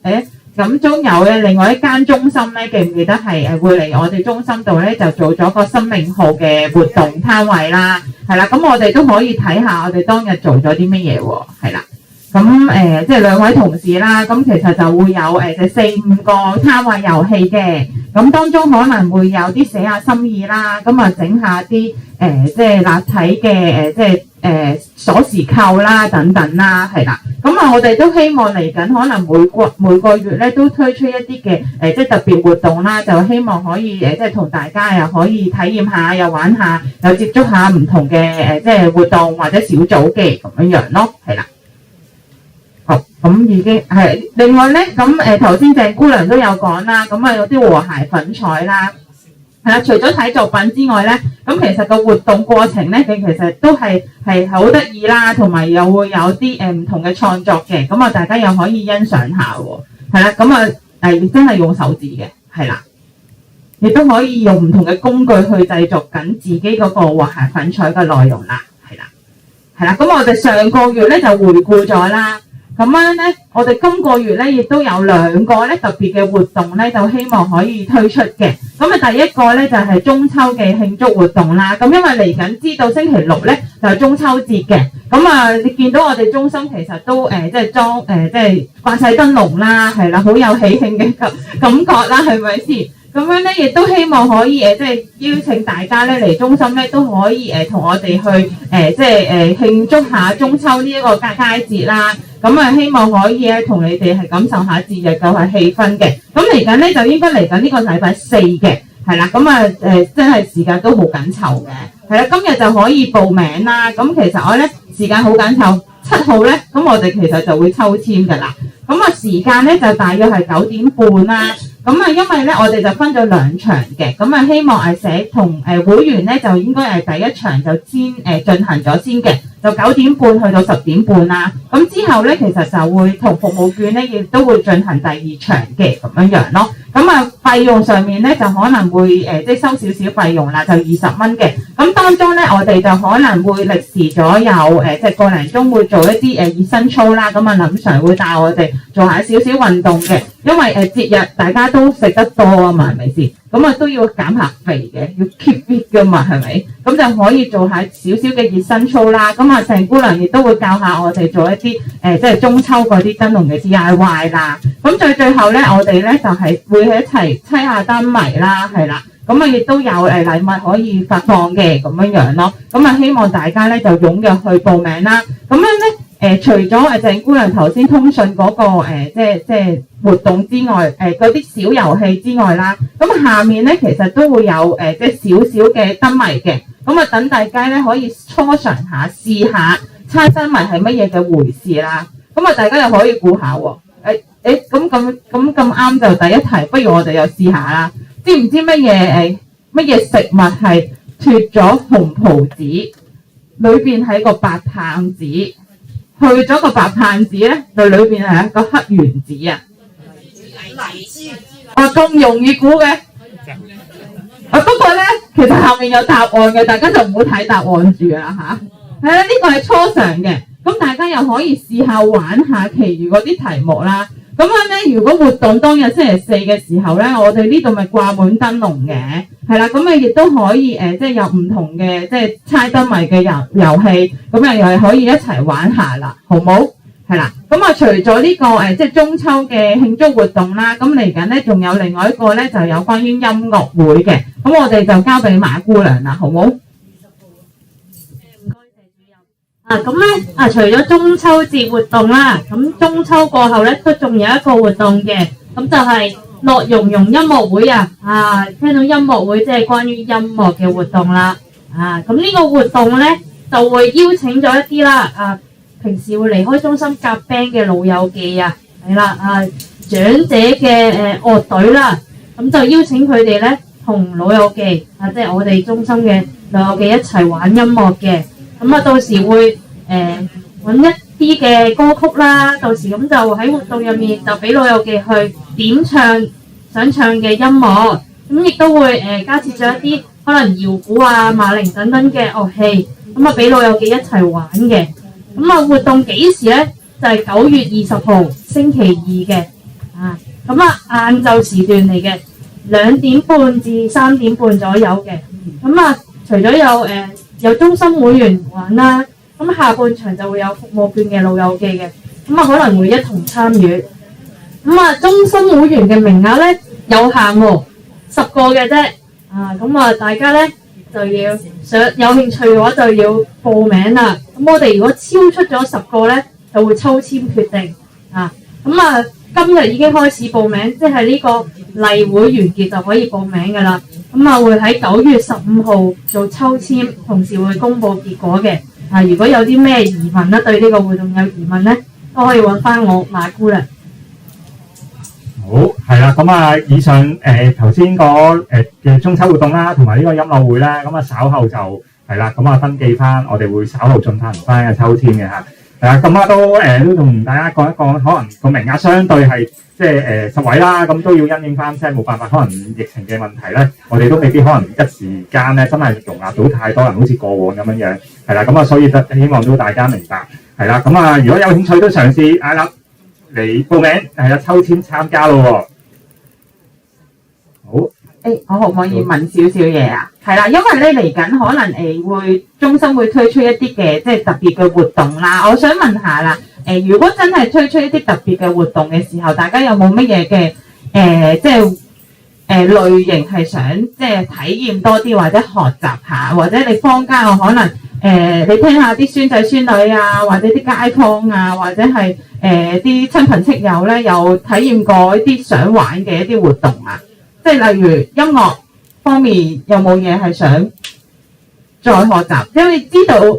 咁仲有嘅另外一間中心咧，記唔記得係會嚟我哋中心度咧就做咗個生命號嘅活動攤位啦，係啦，咁我哋都可以睇下我哋當日做咗啲乜嘢喎，係啦。咁即係兩位同事啦，咁其實就會有4-5個攤位遊戲嘅，咁當中可能會有啲寫下心意啦，咁啊整下啲即係立體嘅即係鎖匙扣啦等等啦，係啦，咁啊我哋都希望嚟緊可能每個月咧都推出一啲嘅即係特別活動啦，就希望可以即係同大家又可以體驗下，又玩下，又接觸下唔同嘅即係活動或者小組嘅咁樣咯，係啦。咁已經係另外咧，咁頭先鄭姑娘都有講啦，咁啊有啲和諧粉彩啦，係啦，除咗睇作品之外咧，咁其實個活動過程咧，佢其實都係好得意啦，同埋又會有啲唔同嘅創作嘅，咁啊大家又可以欣賞下喎，係啦，咁啊真係用手指嘅，係啦，亦都可以用唔同嘅工具去製作緊自己嗰個和諧粉彩嘅內容啦，係啦，咁我哋上個月咧就回顧咗啦。咁樣咧，我哋今個月咧亦都有2個咧特別嘅活動咧，就希望可以推出嘅。咁啊，第一個咧就係中秋嘅慶祝活動啦。咁因為嚟緊知道星期6咧就係中秋節嘅。咁啊，你見到我哋中心其實都即係即係掛晒燈籠啦，係啦，好有喜慶嘅感覺啦，係咪先？咁樣咧，亦都希望可以即係邀請大家咧嚟中心咧，都可以同我哋去即係慶祝下中秋呢一個佳節啦。咁啊，希望可以咧同你哋係感受下節日嘅係氣氛嘅。咁嚟緊咧就應該嚟緊呢個禮拜4嘅，係啦。咁啊真係時間都好緊湊嘅，係啦。今日就可以報名啦。咁其實我咧時間好緊湊，7號咧，咁我哋其實就會抽籤㗎啦。咁啊時間咧就大約係9點半啦。咁啊，因為咧我哋就分咗2場嘅，咁啊希望同會員咧就應該係第一場就先進行咗先嘅，就9點半去到10點半啦。咁之後咧其實就會同服務券咧亦都會進行第2場嘅咁樣樣咯。咁啊費用上面咧就可能會即係收少少費用啦，就20蚊嘅。咁當中咧我哋就可能會歷時咗有即係個零鐘會做一啲熱身操啦。咁啊林 Sir 會帶我哋做下少少運動嘅，因為節日大家都食得多啊嘛，係咪先？咁啊都要減下肥嘅，要 keep fit 噶嘛，係咪？咁就可以做下少少嘅熱身操啦。咁啊鄭姑娘亦都會教下我哋做一啲即係中秋嗰啲燈籠嘅 DIY 啦。咁最後咧，我哋咧就係會一齊砌下燈謎啦，係啦。咁啊亦都有禮物可以發放嘅咁樣樣咯。咁啊希望大家咧就踴躍去報名啦。咁樣咧除咗鄭姑娘頭先通訊嗰個即係活動之外，嗰啲小遊戲之外啦，咁下面咧其實都會有即係少少嘅燈謎嘅。咁啊等大家咧可以初嘗下試下猜燈謎係乜嘢嘅回事啦。咁啊大家又可以估下喎。咁啱就第一題，不如我哋又試下啦。知唔知乜嘢食物係脫咗紅袍子，裏邊係一個白棒子，去咗個白棒子咧，就裏邊係一個黑丸子啊！咁容易估嘅。不過咧，其實下面有答案嘅，大家就唔好睇答案住啦嚇。係啦，呢個係初嘗嘅，咁大家又可以試下玩下其餘嗰啲題目啦。咁樣咧，如果活動當日星期4嘅時候咧，我哋呢度咪掛滿燈籠嘅，係啦，咁亦都可以即係有唔同嘅即係猜燈謎嘅遊戲，咁又係可以一齊玩下啦，好冇？係啦，咁啊除咗呢個即係中秋嘅慶祝活動啦，咁嚟緊咧仲有另外一個咧就有關於音樂會嘅，咁我哋就交俾馬姑娘啦，好冇？咁咧除咗中秋節活動啦，咁中秋過後咧都仲有一個活動嘅，咁就係樂融融音樂會啊！聽到音樂會即係關於音樂嘅活動啦，咁呢個活動咧就會邀請咗一啲啦，平時會離開中心夾 band 嘅老友記啊，係啦，長者嘅樂隊啦，咁就邀請佢哋咧同老友記即係我哋中心嘅老友記一齊玩音樂嘅。咁到時會揾一啲嘅歌曲啦，到時咁就喺活動入面就俾老友記去點唱想唱嘅音樂，咁亦都會加設咗一啲可能搖鼓啊、馬鈴等等嘅樂器，咁啊俾老友記一齊玩嘅。咁啊活動幾時咧？就係9月20號星期二嘅，咁晏晝時段嚟嘅，2點半至3點半左右嘅。咁啊除咗有中心會員玩啦，咁下半場就會有服務券嘅老友記嘅，咁啊可能會一同參與。咁啊中心會員嘅名額咧有限喎，10個嘅啫。咁啊大家咧就要有興趣嘅話就要報名啦。咁我哋如果超出咗10個咧，就會抽籤決定。今日已經開始報名，即係呢個例會完結就可以報名㗎啦。咁啊會喺9月15號做抽籤，同時會公佈結果嘅。如果有啲咩疑問咧，對呢個活動有疑問咧，都可以揾翻我馬姑啦。好，係啦，咁啊，以上頭先嗰嘅中秋活動啦，同埋呢個音樂會啦，咁啊稍後就係啦，咁啊登記翻，我哋會稍後進行翻嘅抽籤嘅嚇。係啊，咁啊都同大家講一講，可能個名額相對係即係10位啦，咁都要因應翻，即係冇辦法，可能疫情嘅問題咧，我哋都未必可能一時間咧真係容納到太多人，好似過往咁樣樣。係啦，咁啊，所以希望都大家明白。係啦，咁啊，如果有興趣都嘗試嚟報名，係啦，抽籤參加咯喎。好。我可唔可以問少少嘢啊？係啦，因為咧嚟緊可能會中心會推出一啲嘅即係特別嘅活動啦。我想問下啦，如果真係推出一啲特別嘅活動嘅時候，大家有冇乜嘢嘅即係類型係想即係體驗多啲或者學習下，或者你坊間我可能你聽下啲孫仔孫女啊，或者啲街坊啊，或者係啲親朋戚友咧有體驗過一啲想玩嘅一啲活動啊？即係例如音樂方面有冇嘢係想再學習？因為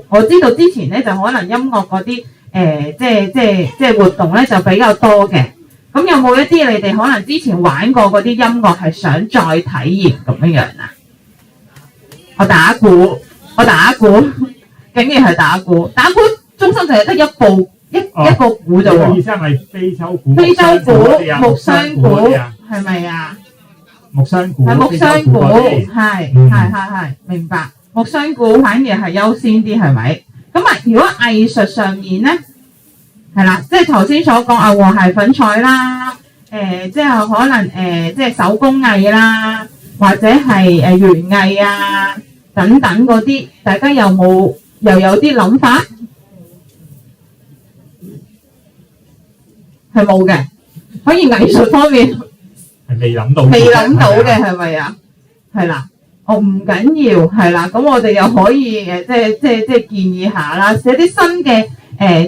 我知道之前咧就可能音樂嗰啲即係活動咧就比較多嘅。咁有冇一啲你哋可能之前玩過嗰啲音樂係想再體驗咁樣樣啊？我打鼓，竟然係打鼓中心就係得一個鼓啫喎。意思係咪非洲鼓、木箱鼓係咪啊？木箱鼓，係，明白。木箱鼓反而係優先啲，係咪？咁啊，如果藝術上面咧，係啦，即係頭先所講和諧粉彩啦，即係可能即係手工藝啦，或者係園藝啊等等嗰啲，大家又有啲諗法？係冇嘅，可以藝術方面。未諗到嘅係咪啊？係啦，唔緊要，係啦，咁我哋又可以即係建議下啦，寫啲新嘅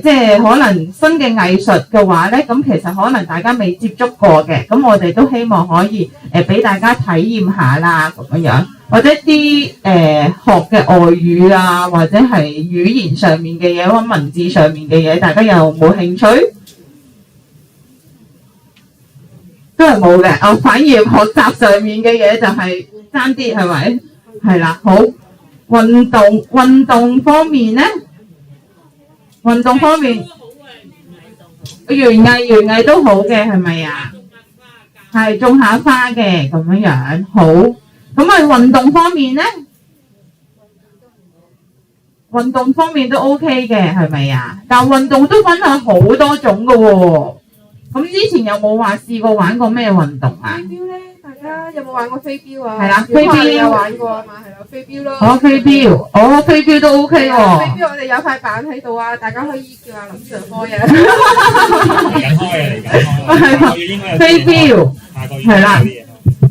即係可能新嘅藝術嘅話咧，咁其實可能大家未接觸過嘅，咁我哋都希望可以俾大家體驗下啦，咁樣，或者啲學嘅外語啊，或者係語言上面嘅嘢，或者文字上面嘅嘢，大家有冇興趣？都係冇嘅，反而學習上面嘅嘢就係爭啲，係咪？係啦，好。運動方面咧，園藝都好嘅，係咪啊？係種下花嘅咁樣樣，好。咁運動方面咧，運動方面都 OK 嘅，係咪啊？但運動都分享好多種㗎喎。咁之前有冇話試過玩過咩運動啊？飛鏢咧，大家有冇玩過飛鏢啊？係啦，飛鏢有玩過啊嘛，係咯，飛鏢咯。飛鏢都 OK 喎。飛鏢我哋有塊板喺度啊，大家可以叫阿林 Sir 開啊。飛鏢係啦，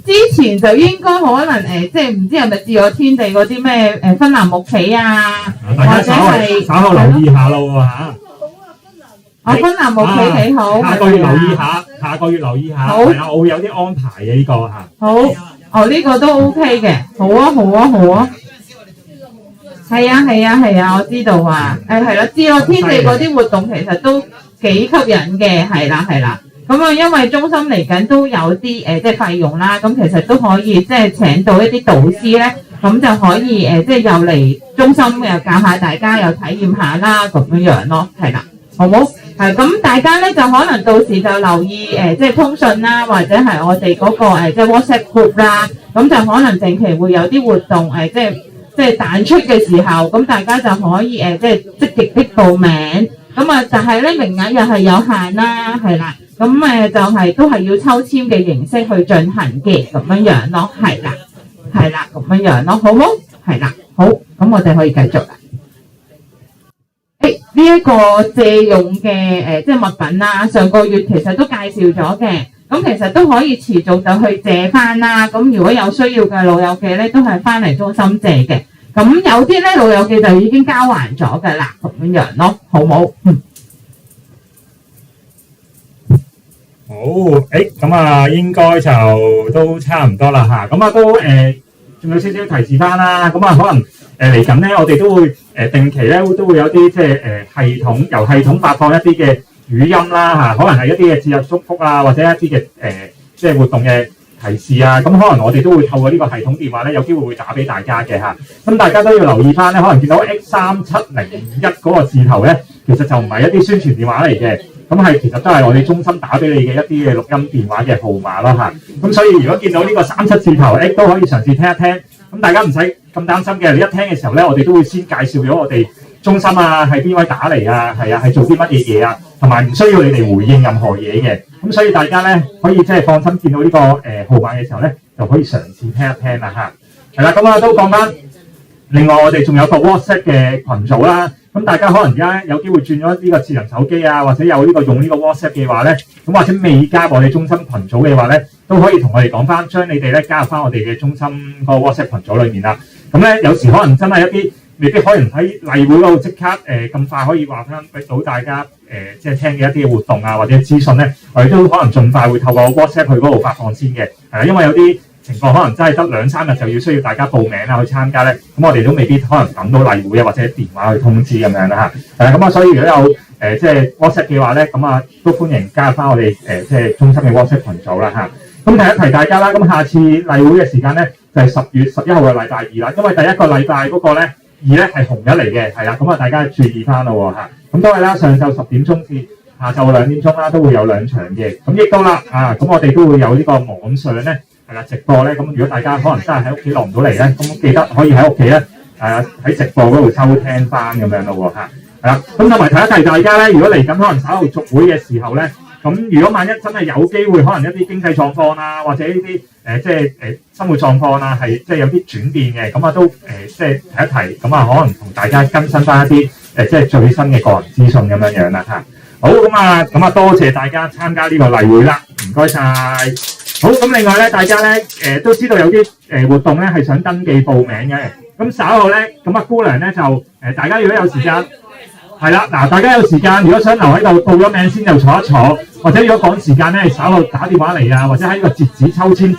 之前就應該可能即係唔知係咪自我天地嗰啲咩芬蘭木棋啊，或者係稍後留意下咯喎嚇。芬蘭木棋幾好，下個月留意下，好，係啊，我會有啲安排嘅呢個嚇。好，呢個都 OK 嘅，好啊。係啊，我知道啊，係啦，自我天地嗰啲活動其實都幾吸引嘅，係啦。咁啊，因為中心嚟緊都有啲即係費用啦，咁其實都可以即係請到一啲導師咧，咁就可以即係又嚟中心又教下大家，又體驗下啦，咁樣咯，係啦，好冇？係咁，大家咧就可能到時就留意即係通訊啦，或者係我哋嗰個即係 WhatsApp group 啦，咁就可能定期會有啲活動即係彈出嘅時候，咁大家就可以即係積極的報名。咁啊，但係咧名額又係有限啦，係啦。咁就係都係要抽籤嘅形式去進行嘅咁樣樣咯，係啦，咁樣樣咯，好冇？係啦，好，咁我哋可以繼續啦。呢一個借用嘅即係物品啦，上個月其實都介紹咗嘅，咁其實都可以持續就去借翻啦。咁如果有需要嘅老友記咧，都係翻嚟中心借嘅。咁有啲咧老友記就已經交還咗㗎啦，咁樣樣咯，好冇？好，咁啊，應該就都差唔多啦嚇。咁啊，都仲有少少提示翻啦。咁啊，可能嚟緊咧，我哋都會定期咧都會有啲即係由系統發放一啲嘅語音啦嚇，可能係一啲嘅節日祝福啊，或者一啲嘅即係活動嘅提示啊。咁可能我哋都會透過呢個系統電話咧，有機會打俾大家嘅嚇。咁大家都要留意翻咧，可能見到 X3701嗰個字頭咧，其實就唔係一啲宣傳電話嚟嘅。咁其實都係我哋中心打俾你嘅一啲嘅錄音電話嘅號碼咯嚇。咁所以如果見到呢個37字頭，都可以嘗試聽一聽。咁大家唔使咁擔心嘅，你一聽嘅時候咧，我哋都會先介紹咗我哋中心啊，係邊位打嚟啊，係啊，係做啲乜嘢嘢啊，同埋唔需要你哋回應任何嘢嘅。咁所以大家咧可以即係放心見到呢個號碼嘅時候咧，就可以嘗試聽一聽啦嚇。係啦，咁都講翻。另外我哋仲有個 WhatsApp 嘅群組啦。咁大家可能而家有機會轉咗呢個智能手機啊，或者有呢個用呢個 WhatsApp 嘅話咧，咁或者未加入我哋中心群組嘅話咧，都可以同我哋講翻，將你哋咧加入翻我哋嘅中心個 WhatsApp 群組裏面啦。咁咧有時可能真係一啲未必可能喺例會嗰度即刻咁快可以話翻俾到大家即係聽嘅一啲活動啊或者資訊咧，我哋都可能盡快會透過 WhatsApp 去嗰度發放先嘅。因為有啲情況可能真係得2-3日就要需要大家報名啦去參加咧，咁我哋都未必可能等到例會啊或者電話去通知咁樣啦嚇。咁所以如果有即係 WhatsApp 嘅話咧，咁都歡迎加入翻我哋即係中心嘅 WhatsApp 群組啦嚇。咁提一提大家啦，咁下次例會嘅時間咧就係10月11號嘅禮拜二啦，因為第一個禮拜嗰個咧2咧係紅日嚟嘅，係啦，咁大家注意翻咯嚇。咁都係啦，上晝10點鐘至下晝2點鐘啦，都會有2場嘅。咁亦都啦咁我哋都會有呢個網上咧。係啦，直播咧，咁如果大家可能真係喺屋企落唔到嚟咧，咁記得可以喺屋企咧，喺直播嗰度收聽翻咁樣咯喎嚇。係啦，咁同埋提一提大家咧，如果嚟緊可能稍後續會嘅時候咧，咁如果萬一真係有機會，可能一啲經濟狀況啊，或者呢啲即係生活狀況啊，係即係有啲轉變嘅，咁都即係提一提，咁可能同大家更新翻一啲即係最新嘅個人資訊咁樣樣啦嚇。好，咁多謝大家參加呢個例會啦，唔該晒。好，咁另外咧，大家咧都知道有啲活動咧係想登記報名嘅，咁稍後咧，咁姑娘咧就大家如果有時間，係啦，嗱，大家有時間，如果想留喺度報咗名先就坐一坐，或者如果趕時間咧，稍後打電話嚟啊，或者喺個截止抽籤